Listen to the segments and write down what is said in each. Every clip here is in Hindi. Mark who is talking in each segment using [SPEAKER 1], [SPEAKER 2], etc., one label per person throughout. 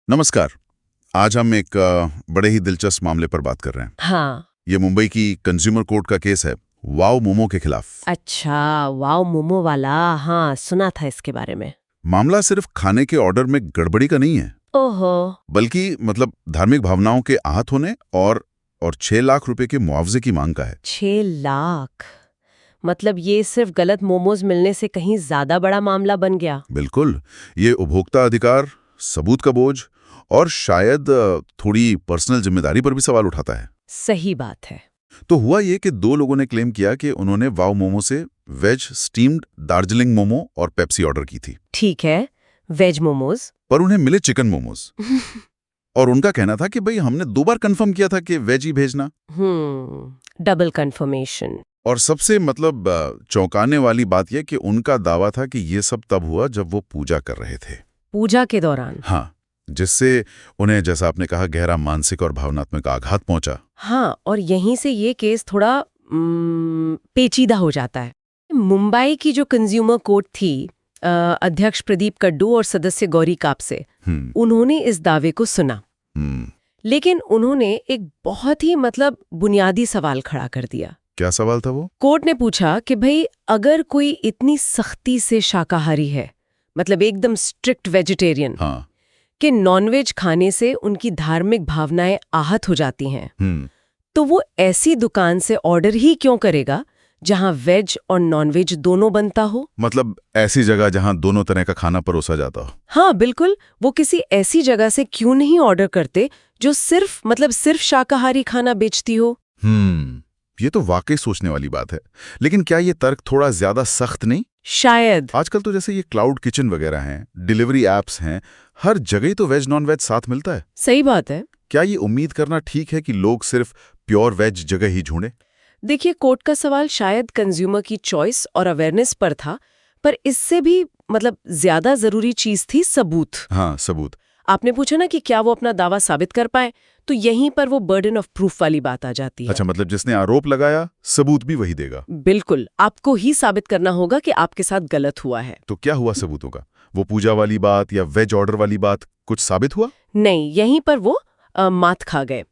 [SPEAKER 1] नमस्कार। आज हम एक बड़े ही दिलचस्प मामले पर बात कर रहे हैं।
[SPEAKER 2] हाँ।
[SPEAKER 1] ये मुंबई की कंज्यूमर कोर्ट का केस है, वाव मोमो के खिलाफ।
[SPEAKER 2] अच्छा, वाओ मोमो वाला। हाँ, सुना था इसके बारे में।
[SPEAKER 1] मामला सिर्फ खाने के ऑर्डर में गड़बड़ी का नहीं है,
[SPEAKER 2] ओहो।
[SPEAKER 1] बल्कि धार्मिक भावनाओं के आहत होने और 6 लाख रुपए के मुआवजे की मांग का है।
[SPEAKER 2] 6 लाख? मतलब ये सिर्फ गलत मोमोज मिलने से कहीं ज्यादा बड़ा मामला बन गया।
[SPEAKER 1] बिल्कुल, ये उपभोक्ता अधिकार, सबूत का बोझ और शायद थोड़ी पर्सनल जिम्मेदारी पर भी सवाल उठाता है।
[SPEAKER 2] सही बात है।
[SPEAKER 1] तो हुआ ये कि 2 लोगों ने क्लेम किया कि उन्होंने वाव मोमो से वेज स्टीम्ड दार्जिलिंग मोमो और पेप्सी ऑर्डर की थी,
[SPEAKER 2] ठीक है, वेज मोमोज।
[SPEAKER 1] पर उन्हें मिले चिकन मोमोज। और उनका कहना था कि भाई हमने 2 बार कंफर्म किया था कि वेज ही भेजना।
[SPEAKER 2] Double confirmation.
[SPEAKER 1] और सबसे चौंकाने वाली बात यह कि उनका दावा था कि ये सब तब हुआ जब वो पूजा कर रहे थे।
[SPEAKER 2] पूजा के दौरान?
[SPEAKER 1] हाँ, जिससे उन्हें, जैसा आपने कहा, गहरा मानसिक और भावनात्मक आघात पहुंचा।
[SPEAKER 2] हाँ, और यहीं से ये केस थोड़ा पेचीदा हो जाता है। मुंबई की जो कंज्यूमर कोर्ट थी, अध्यक्ष प्रदीप कड्डू और सदस्य गौरी कापसे, उन्होंने इस दावे को सुना। लेकिन उन्होंने एक बहुत ही बुनियादी सवाल खड़ा कर दिया।
[SPEAKER 1] क्या सवाल था वो?
[SPEAKER 2] कोर्ट ने पूछा कि भाई, अगर कोई इतनी सख्ती से शाकाहारी है, एकदम स्ट्रिक्ट वेजिटेरियन,
[SPEAKER 1] हाँ।
[SPEAKER 2] कि नॉनवेज खाने से उनकी धार्मिक भावनाएं आहत हो जाती हैं, तो वो ऐसी दुकान से ऑर्डर ही क्यों करेगा जहां वेज और नॉनवेज दोनों बनता हो?
[SPEAKER 1] ऐसी जगह जहां दोनों तरह का खाना परोसा जाता हो।
[SPEAKER 2] हाँ बिल्कुल, वो किसी ऐसी जगह से क्यों नहीं ऑर्डर करते जो सिर्फ शाकाहारी खाना बेचती हो?
[SPEAKER 1] ये तो वाकई सोचने वाली बात है। लेकिन क्या ये तर्क थोड़ा ज्यादा सख्त नहीं?
[SPEAKER 2] शायद।
[SPEAKER 1] आजकल तो जैसे ये क्लाउड किचन वगैरह हैं, डिलीवरी एप्स हैं, हर जगह ही तो वेज नॉन वेज साथ मिलता है।
[SPEAKER 2] सही बात है।
[SPEAKER 1] क्या ये उम्मीद करना ठीक है कि लोग सिर्फ प्योर वेज जगह ही ढूंढें?
[SPEAKER 2] देखिए, कोर्ट का सवाल शायद कंज्यूमर की चॉइस और अवेयरनेस पर था, पर इससे भी ज्यादा जरूरी चीज थी सबूत।
[SPEAKER 1] हाँ, सबूत।
[SPEAKER 2] आपने पूछा ना कि क्या वो अपना दावा साबित कर पाए, तो यहीं पर वो बर्डन ऑफ प्रूफ वाली बात आ जाती है।
[SPEAKER 1] अच्छा, जिसने आरोप लगाया सबूत भी वही देगा?
[SPEAKER 2] बिल्कुल, आपको ही साबित करना होगा कि आपके साथ गलत हुआ है।
[SPEAKER 1] तो क्या हुआ सबूतों का? वो पूजा वाली बात या वेज ऑर्डर वाली बात कुछ साबित हुआ?
[SPEAKER 2] नहीं, यहीं पर वो मात खा गए।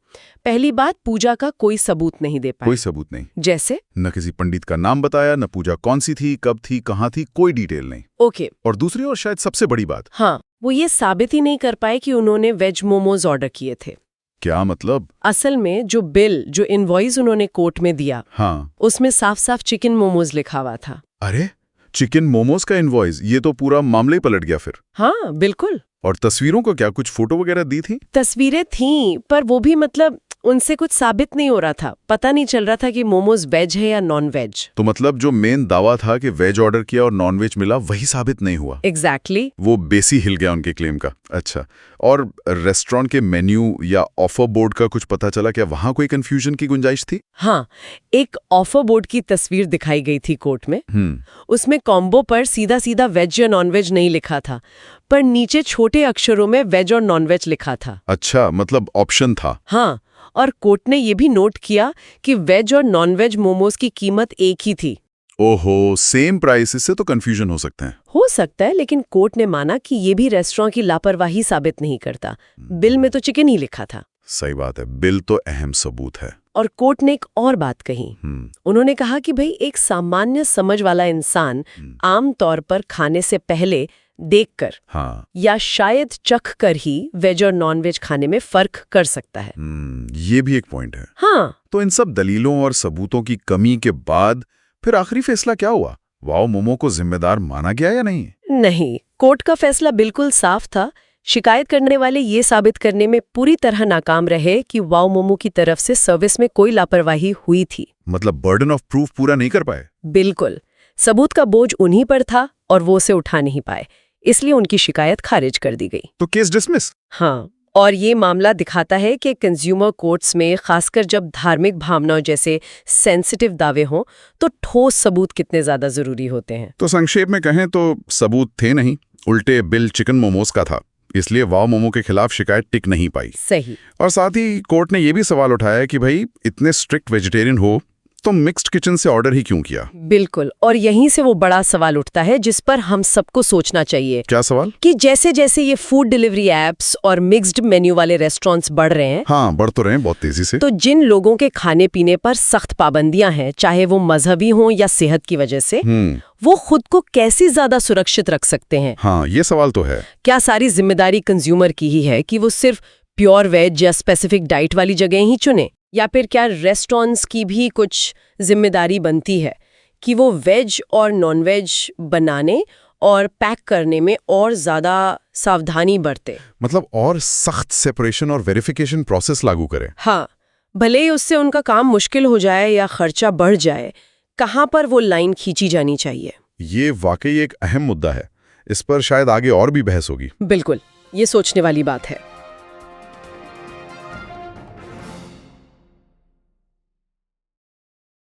[SPEAKER 2] पहली बात, पूजा का कोई सबूत नहीं दे पाए।
[SPEAKER 1] कोई सबूत नहीं?
[SPEAKER 2] जैसे?
[SPEAKER 1] न किसी पंडित का नाम बताया, न पूजा कौन सी थी, कब थी, कहाँ थी, कोई डिटेल नहीं।
[SPEAKER 2] ओके।
[SPEAKER 1] और दूसरी और शायद सबसे बड़ी बात,
[SPEAKER 2] हाँ, वो ये साबित ही नहीं कर पाए कि उन्होंने वेज मोमोज ऑर्डर किए थे।
[SPEAKER 1] क्या मतलब?
[SPEAKER 2] असल में जो इनवॉइस उन्होंने कोर्ट में दिया,
[SPEAKER 1] हाँ,
[SPEAKER 2] उसमें साफ साफ चिकन मोमोज लिखा हुआ था।
[SPEAKER 1] अरे, चिकन मोमोज का इनवॉइस? ये तो पूरा मामला ही पलट गया फिर।
[SPEAKER 2] हाँ बिल्कुल।
[SPEAKER 1] और तस्वीरों को क्या, कुछ फोटो वगैरह दी थी?
[SPEAKER 2] तस्वीरें थीं, पर वो भी उनसे कुछ साबित नहीं हो रहा था। पता नहीं चल रहा था कि मोमोज वेज है या नॉन वेज।
[SPEAKER 1] तो जो मेन दावा था कि वेज ऑर्डर किया और नॉन वेज मिला, वही साबित नहीं हुआ।
[SPEAKER 2] एग्जैक्टली।
[SPEAKER 1] वो बेस ही हिल गया उनके क्लेम का। अच्छा, और रेस्टोरेंट के मेन्यू या ऑफर बोर्ड का कुछ पता चला? क्या वहां कोई कंफ्यूजन की गुंजाइश थी?
[SPEAKER 2] हाँ, एक ऑफर बोर्ड की तस्वीर दिखाई गई थी कोर्ट में। उसमें कॉम्बो पर सीधा सीधा वेज या नॉन वेज नहीं लिखा था, पर नीचे छोटे अक्षरों में वेज और नॉन वेज लिखा था।
[SPEAKER 1] अच्छा, ऑप्शन था।
[SPEAKER 2] हाँ, और कोर्ट ने ये भी नोट किया कि वेज और नॉन वेज मोमोज की कीमत एक ही थी।
[SPEAKER 1] ओहो, सेम प्राइस, इससे तो कंफ्यूजन हो सकते हैं।
[SPEAKER 2] हो सकता है, लेकिन कोर्ट ने माना कि ये भी रेस्टोरेंट की लापरवाही साबित नहीं करता। बिल में तो चिकन ही लिखा था।
[SPEAKER 1] सही बात है, बिल तो अहम सबूत है।
[SPEAKER 2] और कोर्ट ने एक और बात कही। उन्होंने कहा कि भाई, एक सामान्य समझ वाला इंसान आम तौर पर खाने से पहले देखकर,
[SPEAKER 1] हाँ,
[SPEAKER 2] या शायद चख कर ही वेज और नॉन वेज खाने में फर्क कर सकता है।
[SPEAKER 1] ये भी एक पॉइंट है।
[SPEAKER 2] हाँ।
[SPEAKER 1] तो इन सब दलीलों और सबूतों की कमी के बाद फिर आखिरी फैसला क्या हुआ? वाव मोमो को जिम्मेदार माना गया या नहीं?
[SPEAKER 2] नहीं, कोर्ट का फैसला बिल्कुल साफ था। शिकायत करने वाले ये साबित करने में पूरी तरह नाकाम रहे कि वाव मोमो की तरफ से सर्विस में कोई लापरवाही हुई थी।
[SPEAKER 1] बर्डन ऑफ प्रूफ पूरा नहीं कर पाए?
[SPEAKER 2] बिल्कुल, सबूत का बोझ उन्हीं पर था और वो उसे उठा नहीं पाए, इसलिए उनकी शिकायत खारिज कर दी गई।
[SPEAKER 1] तो केस डिसमिस?
[SPEAKER 2] हाँ, और ये मामला दिखाता है कि कंज्यूमर कोर्ट्स में, खासकर जब धार्मिक भावनाओं जैसे सेंसिटिव दावे हों, तो ठोस सबूत कितने ज्यादा जरूरी होते हैं।
[SPEAKER 1] तो संक्षेप में कहें तो सबूत थे नहीं, उल्टे बिल चिकन मोमोज का था, इसलिए वाव मोमो के खिलाफ शिकायत टिक नहीं पाई।
[SPEAKER 2] सही।
[SPEAKER 1] और साथ ही कोर्ट ने यह भी सवाल उठाया कि भाई, इतने स्ट्रिक्ट वेजिटेरियन हो, तो मिक्स्ड किचन से ऑर्डर ही क्यों किया?
[SPEAKER 2] बिल्कुल, और यहीं से वो बड़ा सवाल उठता है जिस पर हम सबको सोचना चाहिए।
[SPEAKER 1] क्या सवाल?
[SPEAKER 2] कि जैसे जैसे ये फूड डिलीवरी एप्स और मिक्स्ड मेन्यू वाले रेस्टोरेंट्स बढ़ रहे हैं,
[SPEAKER 1] हाँ, बढ़ तो रहे हैं बहुत तेजी से।
[SPEAKER 2] तो जिन लोगों के खाने पीने पर सख्त पाबंदियां हैं, चाहे वो मजहबी हों या सेहत की वजह से, वो खुद को कैसे ज्यादा सुरक्षित रख सकते हैं?
[SPEAKER 1] हाँ, ये सवाल तो है।
[SPEAKER 2] क्या सारी जिम्मेदारी कंज्यूमर की ही है कि वो सिर्फ प्योर वेज या स्पेसिफिक डाइट वाली जगह ही चुने, या फिर क्या रेस्टोरेंट्स की भी कुछ जिम्मेदारी बनती है कि वो वेज और नॉन वेज बनाने और पैक करने में और ज्यादा सावधानी बरते?
[SPEAKER 1] मतलब और सख्त सेपरेशन और वेरिफिकेशन प्रोसेस लागू करें।
[SPEAKER 2] हाँ, भले ही उससे उनका काम मुश्किल हो जाए या खर्चा बढ़ जाए, कहाँ पर वो लाइन खींची जानी चाहिए?
[SPEAKER 1] ये वाकई एक अहम मुद्दा है। इस पर शायद आगे और भी बहस होगी।
[SPEAKER 2] बिल्कुल, ये सोचने वाली बात है।